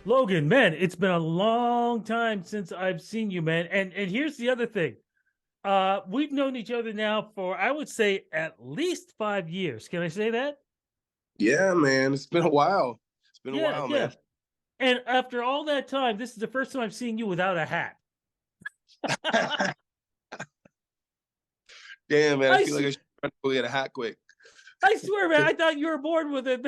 Logan, man, it's been a long time since I've seen you, man. And here's the other thing. We've known each other now for I would say at least 5 years. Can I say that? Yeah, man, it's been a while. It's been a Yeah, while, man. yeah. And after all that time, this is the first time I've seen you without a hat. Damn, man, I I feel like s- I should go get a hat quick. I swear, man, I thought you were born with it.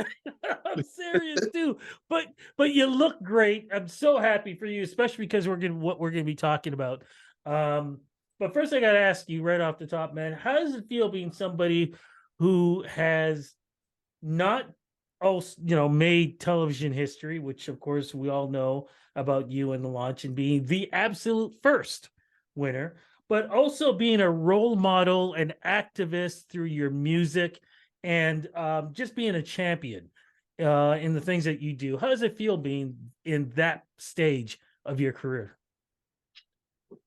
I'm serious too. But you look great. I'm so happy for you, especially because we're gonna be talking about. Um, but first I gotta ask you right off the top, man, how does it feel being somebody who has not also, made television history, which of course we all know about you and the launch and being the absolute first winner, but also being a role model and activist through your music and just being a champion in the things that you do. How does it feel being in that stage of your career?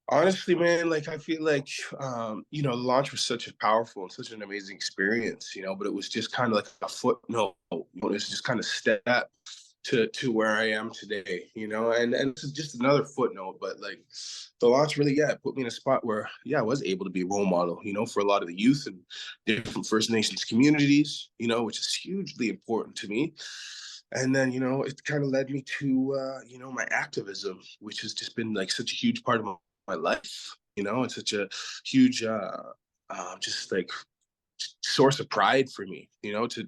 Honestly, man, like I feel like the launch was such a powerful and such an amazing experience, but it was just kind of like a footnote. It was just kind of step to where I am today, and it's just another footnote, but like the launch really, yeah, put me in a spot where, yeah, I was able to be a role model, for a lot of the youth and different First Nations communities, which is hugely important to me. And then, it kind of led me to, my activism, which has just been like such a huge part of my life, and such a huge, just like source of pride for me, to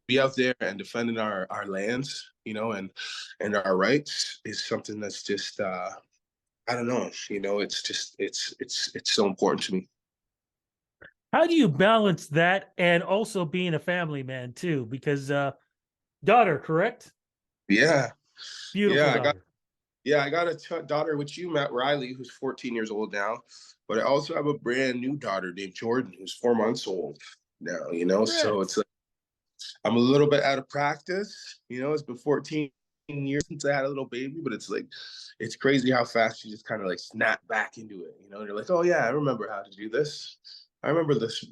be out there and defending our lands, and our rights is something that's just I don't know, it's just it's so important to me. How do you balance that and also being a family man too? Because daughter, correct? Yeah, Beautiful yeah, daughter. I got a daughter which you met, Riley, who's 14 years old now, but I also have a brand new daughter named Jordan, who's 4 months old now, so it's Congrats. like I'm a little bit out of practice. It's been 14 years since I had a little baby, but it's like, it's crazy how fast you just kind of like snap back into it. And you're like, oh yeah, I remember how to do this. I remember this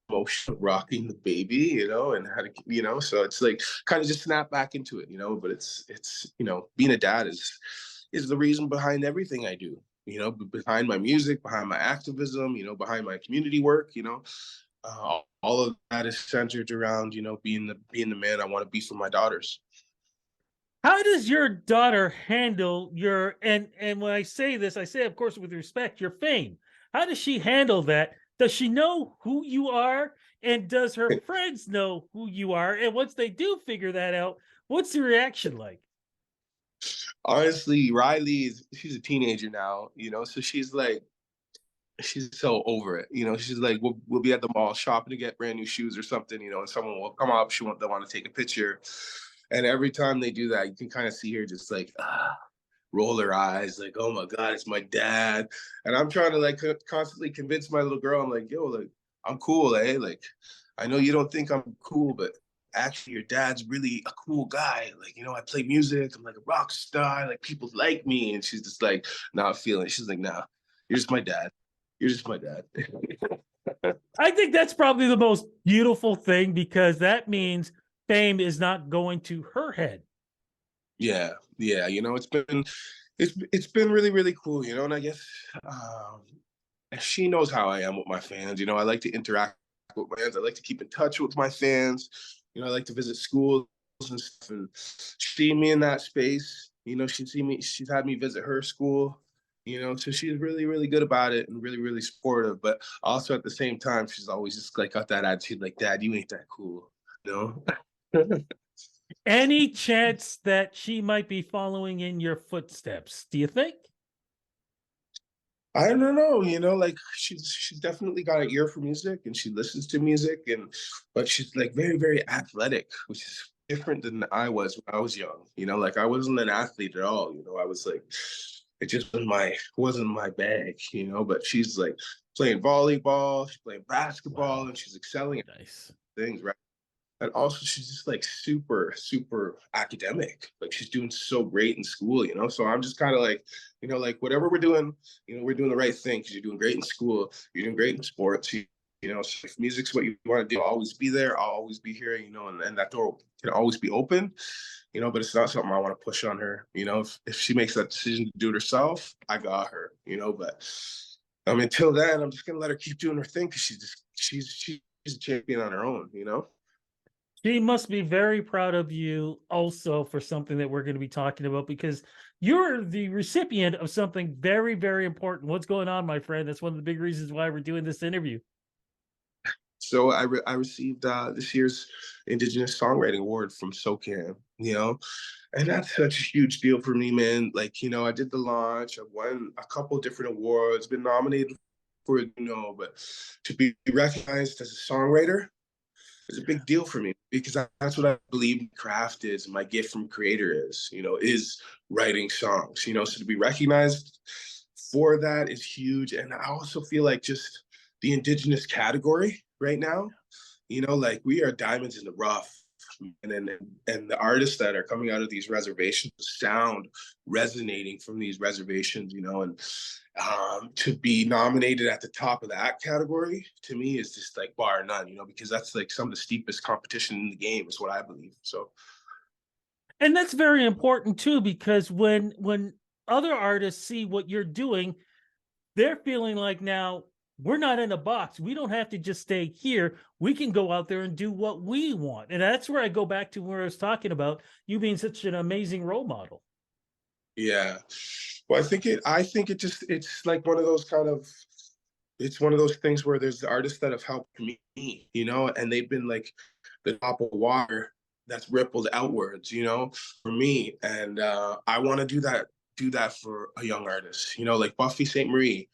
motion of rocking the baby, and how to, so it's like kind of just snap back into it, but it's, being a dad is the reason behind everything I do, behind my music, behind my activism, behind my community work, all of that is centered around being the man I want to be for my daughters. How does your daughter handle your and when I say this, I say of course with respect, your fame. How does she handle that? Does she know who you are? And does her friends know who you are? And once they do figure that out, what's the reaction like? Honestly, Riley she's a teenager now, so she's so over it. She's like, we'll be at the mall shopping to get brand new shoes or something, and someone will come up, they want to take a picture. And every time they do that, you can kind of see her just like roll her eyes, like, oh my God, it's my dad. And I'm trying to like constantly convince my little girl, I'm like, yo, like, I'm cool, eh? Like, I know you don't think I'm cool, but actually your dad's really a cool guy. Like, I play music, I'm like a rock star, like people like me. And she's just like not feeling it. She's like, nah, you're just my dad. You're just my dad. I think that's probably the most beautiful thing because that means fame is not going to her head. Yeah, yeah. It's been really, really cool, and I guess um she knows how I am with my fans. I like to interact with my fans. I like to keep in touch with my fans. I like to visit schools and stuff and see me in that space. She's had me visit her school, so she's really, really good about it and really, really supportive. But also at the same time, she's always just like got that attitude like, Dad, you ain't that cool, you know? Any chance that she might be following in your footsteps? Do you think? I don't know, like she's definitely got an ear for music and she listens to music but she's like very, very athletic, which is different than I was when I was young. Like I wasn't an athlete at all. I was like it just wasn't my bag, but she's like playing volleyball, she's playing basketball, Wow. and she's excelling at Nice. things, right? And also she's just like super, super academic. Like she's doing so great in school, So I'm just kind of like, like whatever we're doing, we're doing the right thing because you're doing great in school, you're doing great in sports. So if music's what you want to do, I'll always be there, I'll always be here, and that door can always be open. but it's not something I want to push on her. If she makes that decision to do it herself, I got her. But until then, I'm just gonna let her keep doing her thing because she's a champion on her own. She must be very proud of you also for something that we're going to be talking about, because you're the recipient of something very, very important. What's going on, my friend? That's one of the big reasons why we're doing this interview. So I received this year's Indigenous Songwriting Award from SOCAN, and that's such a huge deal for me, man. Like, I did the launch, I won a couple different awards, been nominated for it, but to be recognized as a songwriter is a big deal for me because that's what I believe craft is, my gift from creator is writing songs, so to be recognized for that is huge. And I also feel like just the Indigenous category right now, like we are diamonds in the rough. And the artists that are coming out of these reservations, the sound resonating from these reservations, and to be nominated at the top of that category to me is just like bar none, because that's like some of the steepest competition in the game is what I believe. So, and that's very important too, because when other artists see what you're doing, they're feeling like, now we're not in a box. We don't have to just stay here. We can go out there and do what we want. And that's where I go back to where I was talking about you being such an amazing role model. yeah. Well, it's like one of those it's one of those things where there's the artists that have helped me, and they've been like the top of water that's rippled outwards, for me. And I want to do that for a young artist, like Buffy St. Marie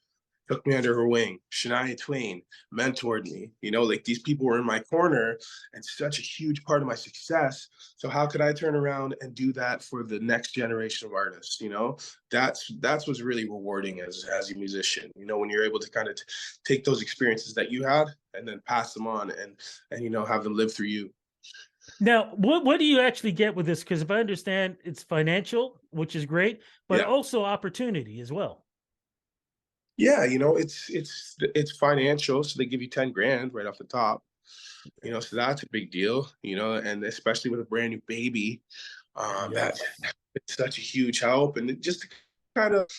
took me under her wing. Shania Twain mentored me. Like these people were in my corner and such a huge part of my success. So how could I turn around and do that for the next generation of artists? That's what's really rewarding as a musician. When you're able to kind of take those experiences that you had and then pass them on and have them live through you. Now, what do you actually get with this? Because if I understand, it's financial, which is great, but Yeah. also opportunity as well. Yeah, it's financial, so they give you 10 grand right off the top. So that's a big deal, and especially with a brand new baby, Yes. that it's such a huge help. And it just to kind of,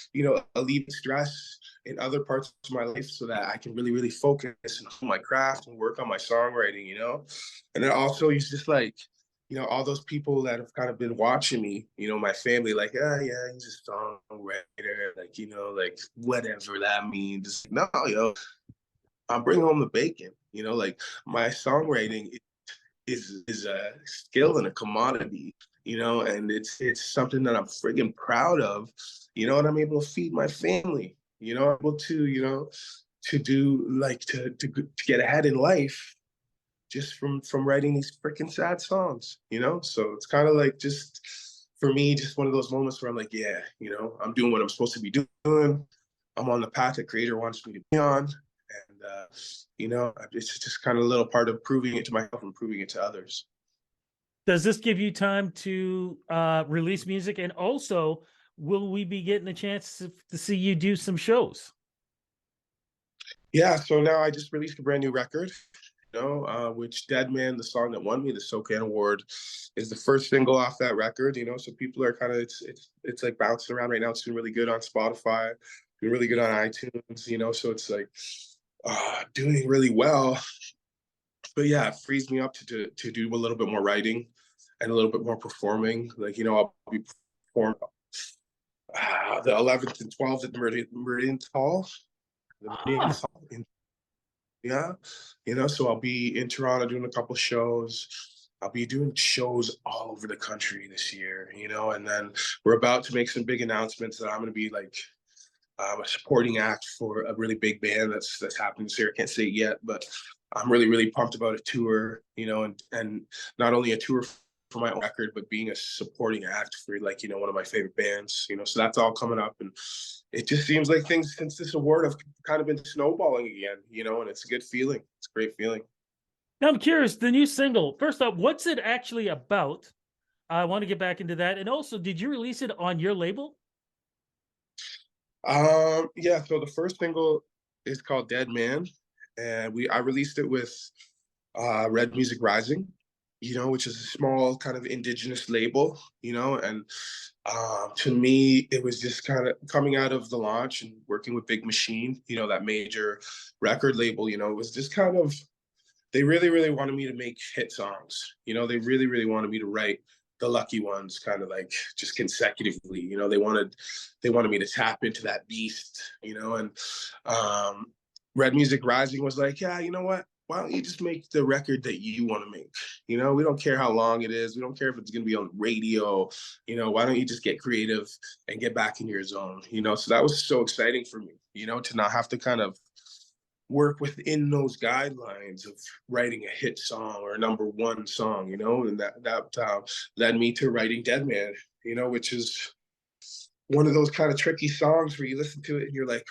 alleviate stress in other parts of my life so that I can really, really focus on my craft and work on my songwriting. And then also it's just like, all those people that have kind of been watching me, my family, like, yeah, he's a songwriter, like, like whatever that means. No, I'm bringing home the bacon. Like my songwriting is a skill and a commodity. And it's something that I'm friggin' proud of. And I'm able to feed my family. Able to to do like to get ahead in life just from writing these freaking sad songs. So it's kind of like just for me, just one of those moments where I'm like, yeah, I'm doing what I'm supposed to be doing. I'm on the path that creator wants me to be on. And it's just kind of a little part of proving it to myself and proving it to others. Does this give you time to release music? And also, will we be getting a chance to see you do some shows? Yeah, so now I just released a brand new record, which Dead Man, the song that won me the SOCAN Award, is the first single off that record. So people are kind of it's like bouncing around right now. It's doing really good on Spotify, doing really good on iTunes. So it's like doing really well. But yeah, it frees me up to do a little bit more writing and a little bit more performing. Like I'll be performing the 11th and 12th at the Meridian Hall. The Meridian Hall yeah, so I'll be in Toronto doing a couple shows. I'll be doing shows all over the country this year, and then we're about to make some big announcements that I'm going to be like a supporting act for a really big band that's happening this year. I can't say it yet, but I'm really, really pumped about a tour, and not only a tour for my own record, but being a supporting act for like, one of my favorite bands, so that's all coming up. And it just seems like things since this award have kind of been snowballing again, and it's a good feeling. It's a great feeling. Now I'm curious, the new single, first off, what's it actually about? I want to get back into that. And also, did you release it on your label? Yeah, so the first single is called Dead Man, and I released it with Red Music Rising. which is a small kind of indigenous label, and to me, it was just kind of coming out of the launch and working with Big Machine, that major record label, it was just kind of, they really, really wanted me to make hit songs. They really, really wanted me to write the lucky ones kind of like just consecutively. They wanted me to tap into that beast, and Red Music Rising was like, yeah, you know what? Why don't you just make the record that you want to make? We don't care how long it is. We don't care if it's going to be on the radio. Why don't you just get creative and get back in your zone? So that was so exciting for me, to not have to kind of work within those guidelines of writing a hit song or a number one song, and that led me to writing Dead Man, which is one of those kind of tricky songs where you listen to it and you're like,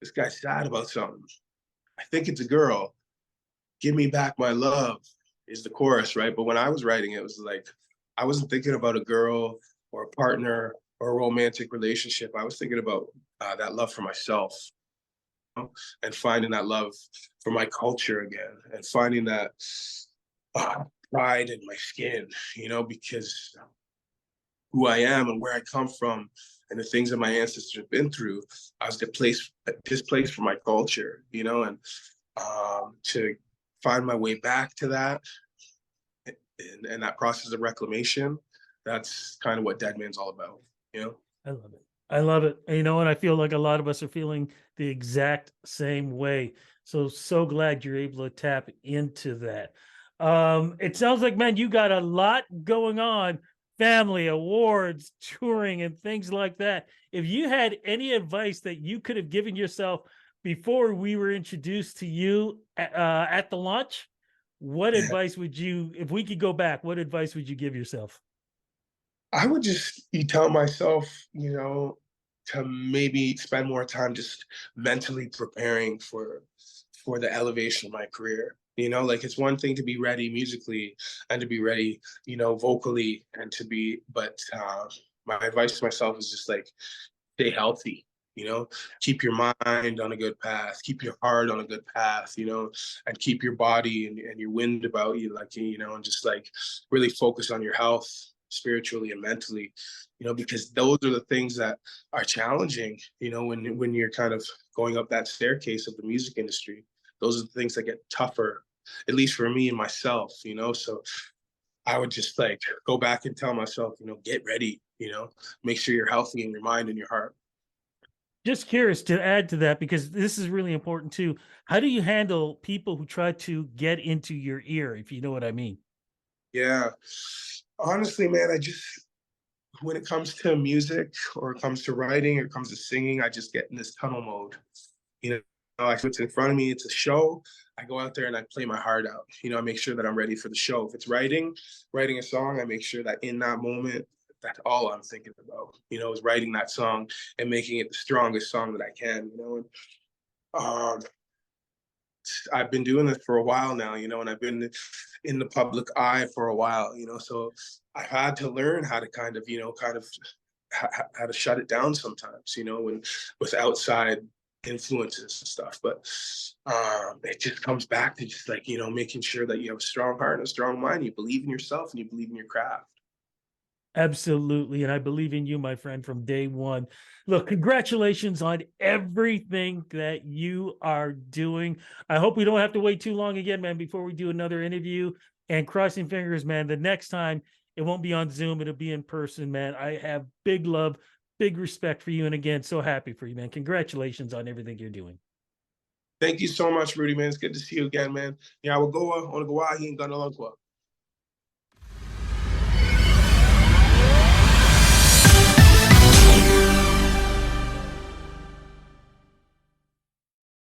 this guy's sad about something. I think it's a girl. Give me back my love is the chorus, right? But when I was writing it was like, I wasn't thinking about a girl or a partner or a romantic relationship. I was thinking about that love for myself, and finding that love for my culture again, and finding that pride in my skin, because who I am and where I come from and the things that my ancestors have been through, I was displaced from my culture, and to find my way back to that and that process of reclamation, that's kind of what Dead Man's all about, I love it. I love it. And, and I feel like a lot of us are feeling the exact same way. So glad you're able to tap into that. It sounds like, man, you got a lot going on, family, awards, touring, and things like that. If you had any advice that you could have given yourself before we were introduced to you at the launch, what advice would you, if we could go back, what advice would you give yourself? I would just tell myself, to maybe spend more time just mentally preparing for the elevation of my career. Like it's one thing to be ready musically and to be ready, vocally, but my advice to myself is just like, stay healthy, keep your mind on a good path, keep your heart on a good path, and keep your body and your wind about you, like, and just like really focus on your health spiritually and mentally, because those are the things that are challenging, when you're kind of going up that staircase of the music industry. Those are the things that get tougher, at least for me and myself, so I would just like go back and tell myself, get ready, make sure you're healthy in your mind and your heart. Just curious to add to that, because this is really important too. How do you handle people who try to get into your ear, if you know what I mean? Yeah, honestly, man, when it comes to music or it comes to writing or it comes to singing, I just get in this tunnel mode. If it's in front of me, it's a show. I go out there and I play my heart out. I make sure that I'm ready for the show. If it's writing a song, I make sure that in that moment, that's all I'm thinking about, is writing that song and making it the strongest song that I can, And I've been doing this for a while now, and I've been in the public eye for a while, so I've had to learn how to kind of how to shut it down sometimes, when with outside influences and stuff. But it just comes back to just like, making sure that you have a strong heart and a strong mind. You believe in yourself and you believe in your craft. Absolutely. And I believe in you, my friend, from day one. Look, congratulations on everything that you are doing. I hope we don't have to wait too long again, man, before we do another interview. And crossing fingers, man, the next time it won't be on Zoom, it'll be in person, man. I have big love, big respect for you. And again, so happy for you, man. Congratulations on everything you're doing. Thank you so much, Rudy, man. It's good to see you again, man. Yeah, I will go on Gawahi and Ganalangwa.